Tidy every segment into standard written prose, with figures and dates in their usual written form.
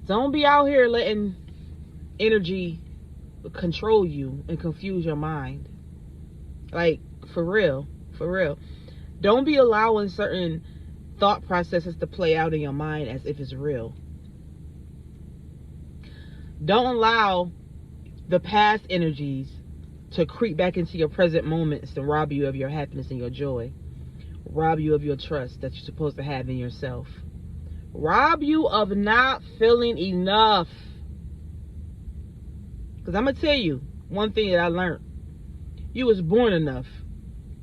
Don't be out here letting energy control you and confuse your mind. Like, for real. For real. Don't be allowing certain thought processes to play out in your mind as if it's real. Don't allow the past energies to creep back into your present moments and rob you of your happiness and your joy. Rob you of your trust that you're supposed to have in yourself. Rob you of not feeling enough. Because I'm going to tell you one thing that I learned. You was born enough.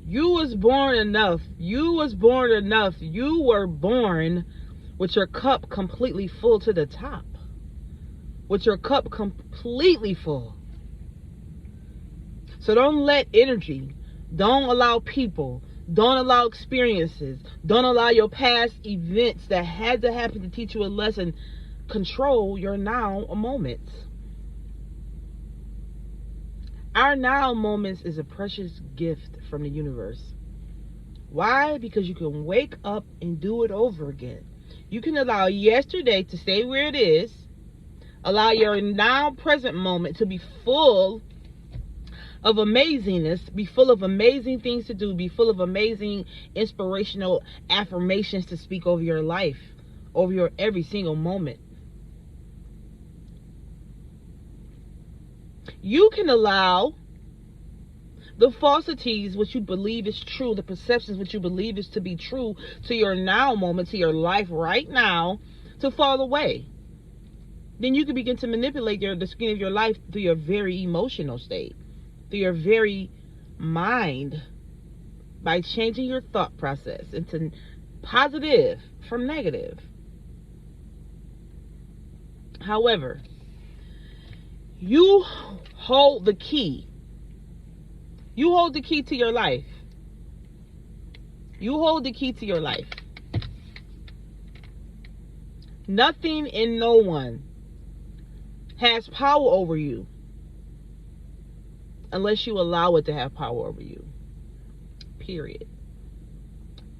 You was born enough. You was born enough. You were born with your cup completely full to the top. With your cup completely full. So don't let energy, don't allow people, don't allow experiences, don't allow your past events that had to happen to teach you a lesson control your now moments. Our now moments is a precious gift from the universe. Why? Because you can wake up and do it over again. You can allow yesterday to stay where it is. Allow your now present moment to be full of amazingness, be full of amazing things to do, be full of amazing inspirational affirmations to speak over your life, over your every single moment. You can allow the falsities, which you believe is true, the perceptions which you believe is to be true to your now moment, to your life right now, to fall away. Then you can begin to manipulate the skin of your life through your very emotional state, through your very mind, by changing your thought process into positive from negative. However, you hold the key. You hold the key to your life. You hold the key to your life. Nothing and no one has power over you unless you allow it to have power over you. Period.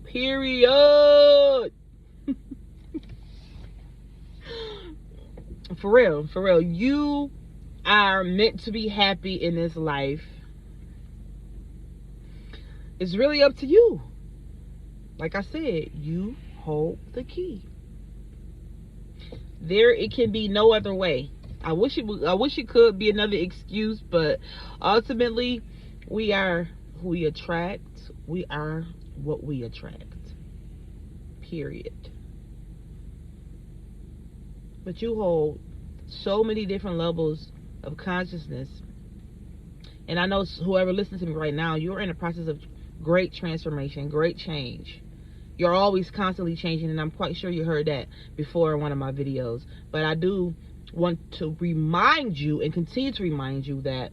Period. For real, for real. You are meant to be happy in this life. It's really up to you. Like I said, you hold the key. It can be no other way. I wish it could be another excuse, but ultimately, we are who we attract. We are what we attract. Period. But you hold so many different levels of consciousness. And I know whoever listens to me right now, you're in a process of great transformation, great change. You're always constantly changing, and I'm quite sure you heard that before in one of my videos. But I do want to remind you and continue to remind you that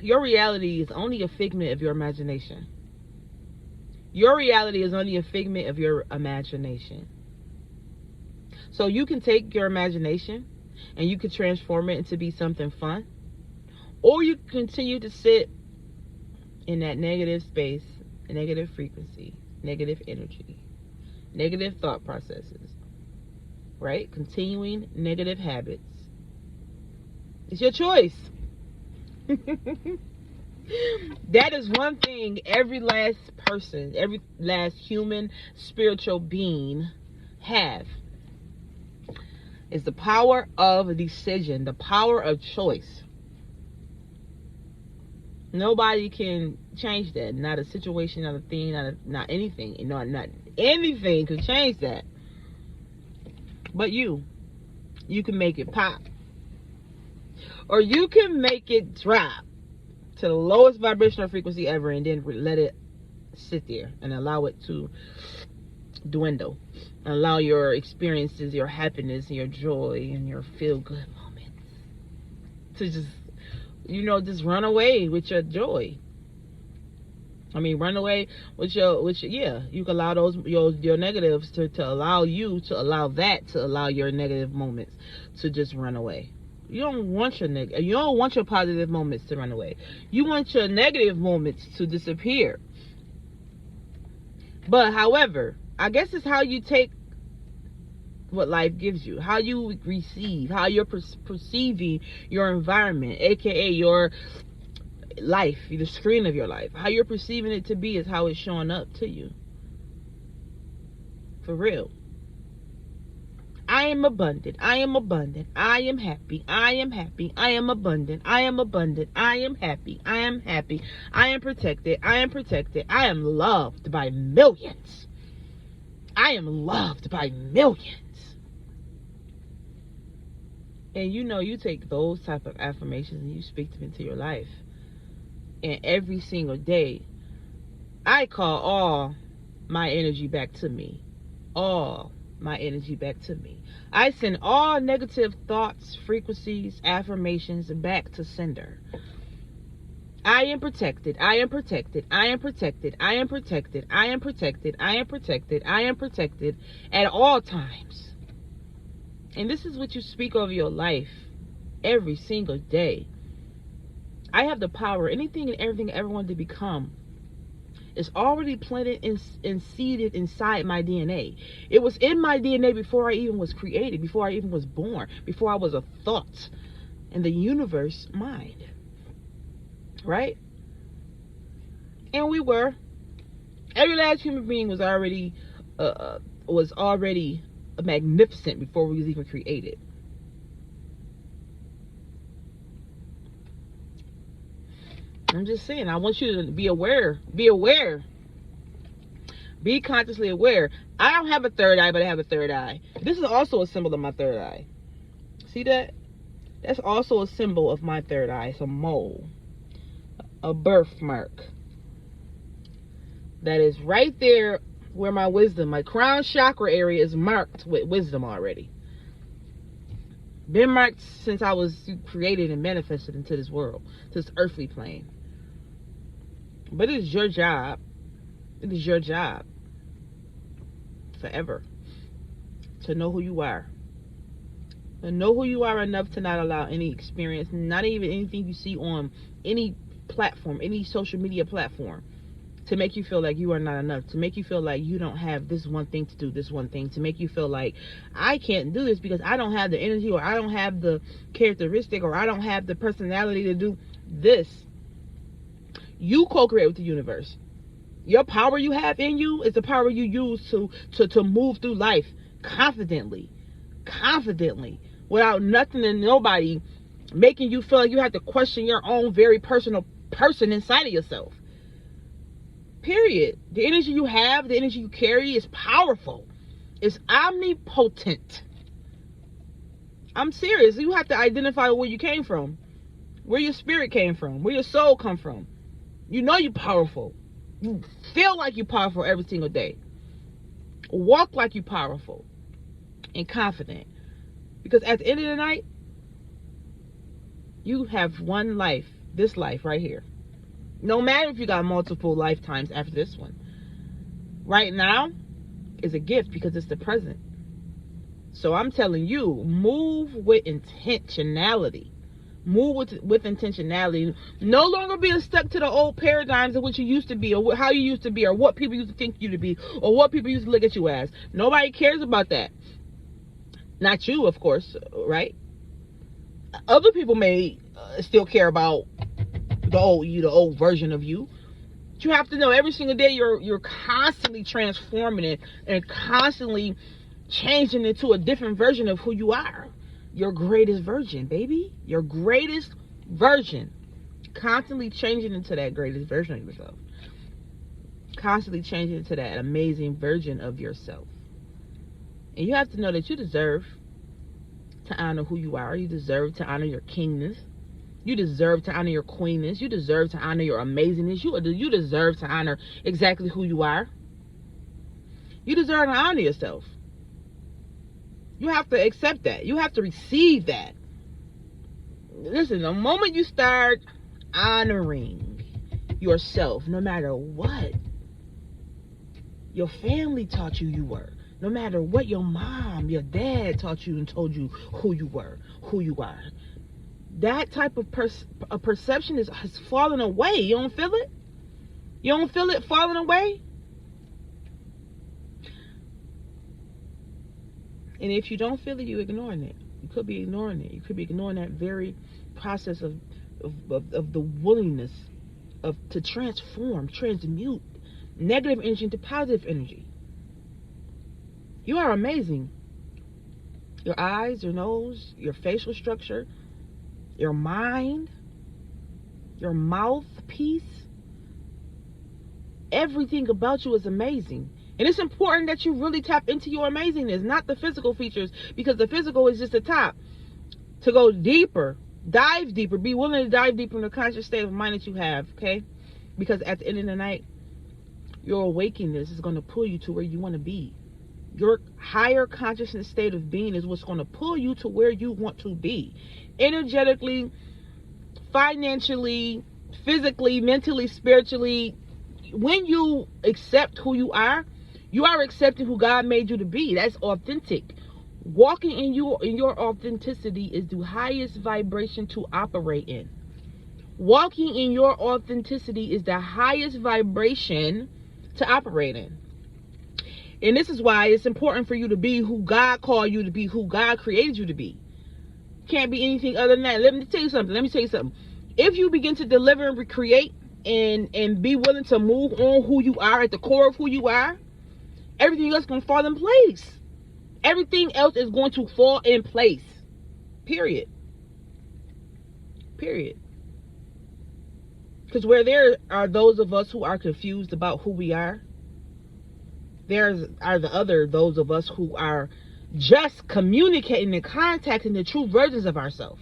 your reality is only a figment of your imagination. Your reality is only a figment of your imagination. So you can take your imagination and you can transform it into be something fun, or you can continue to sit in that negative space, negative frequency, negative energy, negative thought processes, right? Continuing negative habits. It's your choice. That is one thing every last person, every last human spiritual being have, is the power of decision, the power of choice. Nobody can change that. Not a situation, not a thing, not anything. Not anything can change that. But you can make it pop. Or you can make it drop to the lowest vibrational frequency ever, and then let it sit there and allow it to dwindle. And allow your experiences, your happiness, and your joy, and your feel-good moments to just, just run away with your joy. I mean, run away with your you can allow those your negatives to allow you to allow that to allow your negative moments to just run away. You don't want your positive moments to run away. You want your negative moments to disappear. But however, I guess it's how you take what life gives you, how you receive, how you're perceiving your environment, aka your life, the screen of your life. How you're perceiving it to be is how it's showing up to you. For real. I am abundant. I am abundant. I am happy. I am happy. I am abundant. I am abundant. I am happy. I am happy. I am protected. I am protected. I am loved by millions. I am loved by millions. And you know, you take those type of affirmations and you speak them into your life. And every single day, I call all my energy back to me. All my energy back to me. I send all negative thoughts, frequencies, affirmations back to sender. I am protected. I am protected. I am protected. I am protected. I am protected. I am protected. I am protected at all times. And this is what you speak over your life every single day. I have the power. Anything and everything I ever wanted to become is already planted and seeded inside my DNA. It was in my DNA before I even was created, before I even was born, before I was a thought in the universe mind. Right? And we were. Every last human being was already magnificent before we was even created. I'm just saying, I want you to be aware. Be aware. Be consciously aware. I don't have a third eye, but I have a third eye. This is also a symbol of my third eye. See that? That's also a symbol of my third eye. It's a mole. A birthmark. That is right there where my wisdom, my crown chakra area is marked with wisdom already. Been marked since I was created and manifested into this world, to this earthly plane. But it is your job. It is your job. Forever. To know who you are. To know who you are enough to not allow any experience, not even anything you see on any platform, any social media platform, to make you feel like you are not enough, to make you feel like you don't have this one thing to do, this one thing, to make you feel like I can't do this because I don't have the energy, or I don't have the characteristic, or I don't have the personality to do this. You co-create with the universe. Your power you have in you is the power you use to move through life confidently, without nothing and nobody making you feel like you have to question your own very personal person inside of yourself. Period. The energy you have, the energy you carry is powerful. It's omnipotent. I'm serious. You have to identify where you came from, where your spirit came from, where your soul come from. You know you're powerful. You feel like you're powerful every single day. Walk like you're powerful and confident. Because at the end of the night, you have one life, this life right here. No matter if you got multiple lifetimes after this one. Right now is a gift because it's the present. So I'm telling you, move with intentionality. Move with intentionality. No longer being stuck to the old paradigms of what you used to be, or how you used to be, or what people used to think you to be, or what people used to look at you as. Nobody cares about that. Not you, of course, right? Other people may still care about the old version of you. But you have to know every single day you're constantly transforming it and constantly changing into a different version of who you are. Your greatest version, baby. Your greatest version. Constantly changing into that greatest version of yourself. Constantly changing into that amazing version of yourself. And you have to know that you deserve to honor who you are. You deserve to honor your kingness. You deserve to honor your queenness. You deserve to honor your amazingness. You deserve to honor exactly who you are. You deserve to honor yourself. You have to accept that. You have to receive that. Listen, the moment you start honoring yourself, no matter what your family taught you were, no matter what your mom, your dad taught you and told you who you were, who you are, that type of perception has fallen away. You don't feel it? You don't feel it falling away? And if you don't feel it, you're ignoring it. You could be ignoring it. You could be ignoring that very process of the willingness to transform, transmute negative energy into positive energy. You are amazing. Your eyes, your nose, your facial structure, your mind, your mouthpiece, everything about you is amazing. And it's important that you really tap into your amazingness, not the physical features, because the physical is just the top. To go deeper, dive deeper, be willing to dive deeper in the conscious state of mind that you have, okay? Because at the end of the night, your awakeness is going to pull you to where you want to be. Your higher consciousness state of being is what's going to pull you to where you want to be. Energetically, financially, physically, mentally, spiritually. When you accept who you are accepting who God made you to be. That's authentic. Walking in your authenticity is the highest vibration to operate in. Walking in your authenticity is the highest vibration to operate in. And this is why it's important for you to be who God called you to be, who God created you to be. Can't be anything other than that. Let me tell you something. If you begin to deliver and recreate and be willing to move on who you are, at the core of who you are, everything else is going to fall in place. Everything else is going to fall in place. Period. Because where there are those of us who are confused about who we are, those of us who are just communicating and contacting the true versions of ourselves.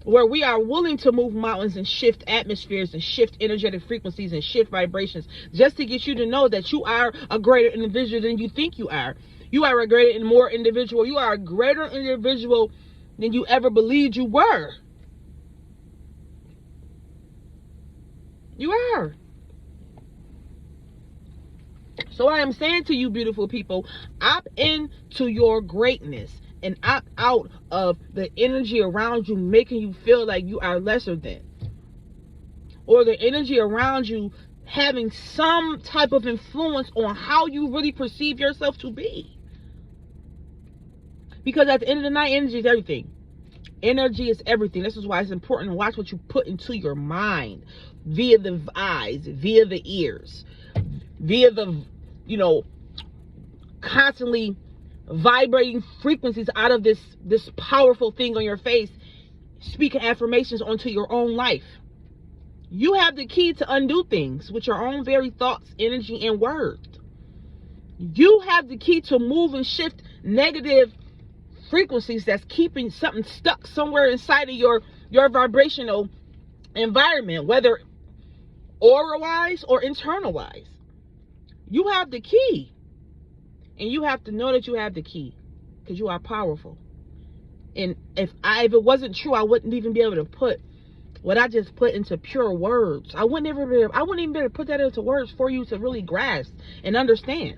Where we are willing to move mountains and shift atmospheres and shift energetic frequencies and shift vibrations just to get you to know that you are a greater individual than you think you are. You are a greater and more individual. You are a greater individual than you ever believed you were. You are. So I am saying to you, beautiful people, opt into your greatness and opt out of the energy around you making you feel like you are lesser than, or the energy around you having some type of influence on how you really perceive yourself to be. Because at the end of the night, energy is everything. Energy is everything. This is why it's important to watch what you put into your mind via the eyes, via the ears, via the, constantly vibrating frequencies out of this powerful thing on your face, speaking affirmations onto your own life. You have the key to undo things with your own very thoughts, energy, and words. You have the key to move and shift negative frequencies that's keeping something stuck somewhere inside of your vibrational environment, whether aura-wise or internal-wise. You have the key. And you have to know that you have the key, because you are powerful. And if it wasn't true, I wouldn't even be able to put what I just put into pure words. I wouldn't even be able to put that into words for you to really grasp and understand.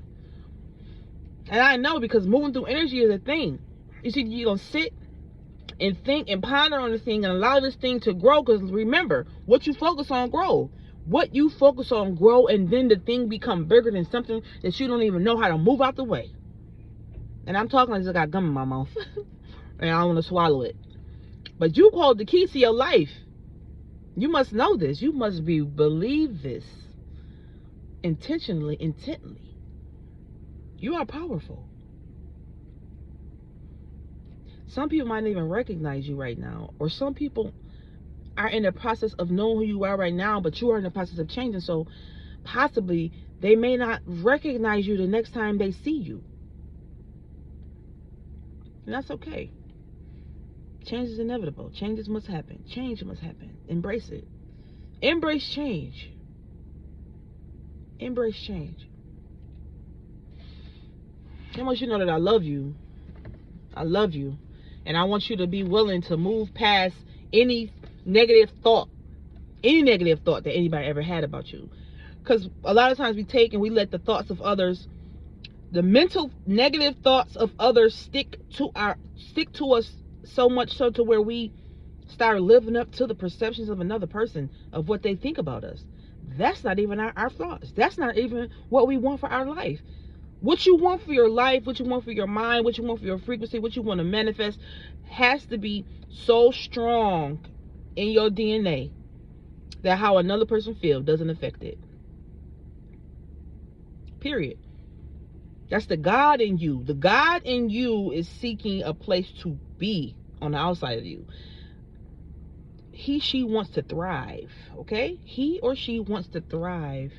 And I know, because moving through energy is a thing. You see, you're going to sit and think and ponder on the thing and allow this thing to grow. Because remember, what you focus on grow. What you focus on grow, and then the thing become bigger than something that you don't even know how to move out the way. And I'm talking like I got gum in my mouth and I don't want to swallow it. But you hold the key to your life. You must know this. You must believe this intentionally, intently. You are powerful. Some people might not even recognize you right now, or some people are in the process of knowing who you are right now, but you are in the process of changing. So possibly they may not recognize you the next time they see you. And that's okay. Change is inevitable. Changes must happen. Change must happen. Embrace it. Embrace change. Embrace change. I want you to know that I love you. I love you. And I want you to be willing to move past any negative thought that anybody ever had about you. Because a lot of times we take and we let the thoughts of others, the mental negative thoughts of others stick to us so much so to where we start living up to the perceptions of another person of what they think about us. That's not even our thoughts. That's not even what we want for our life. What you want for your life, what you want for your mind, what you want for your frequency, what you want to manifest has to be so strong in your DNA that how another person feels doesn't affect it. Period. That's the God in you. The God in you is seeking a place to be on the outside of you. She wants to thrive, okay? He or she wants to thrive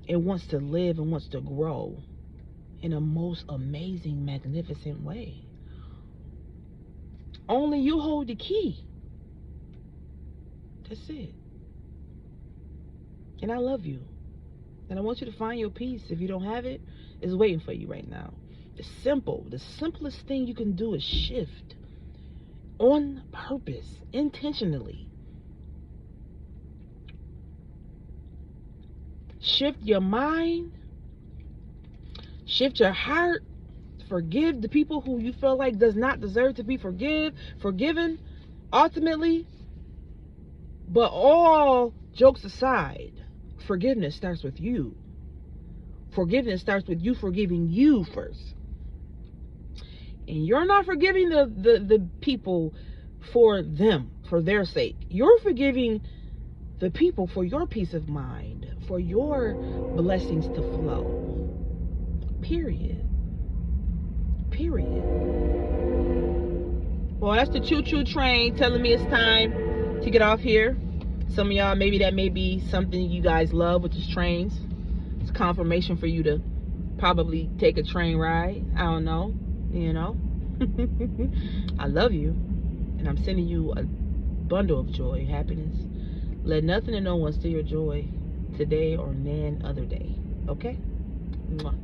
and wants to live and wants to grow in a most amazing, magnificent way. Only you hold the key. That's it. And I love you. And I want you to find your peace. If you don't have it, it's waiting for you right now. The simplest thing you can do is shift on purpose, intentionally. Shift your mind, shift your heart, forgive the people who you feel like does not deserve to be forgiven, ultimately. But all jokes aside, forgiveness starts with you. Forgiveness starts with you forgiving you first. And you're not forgiving the people for them, for their sake. You're forgiving the people for your peace of mind, for your blessings to flow. Period. Well, that's the choo-choo train telling me it's time to get off here. Some of y'all, maybe that may be something you guys love, which is trains. It's confirmation for you to probably take a train ride. I don't know, you know. I love you, and I'm sending you a bundle of joy and happiness. Let nothing and no one steal your joy today or none other day. Okay? Mwah.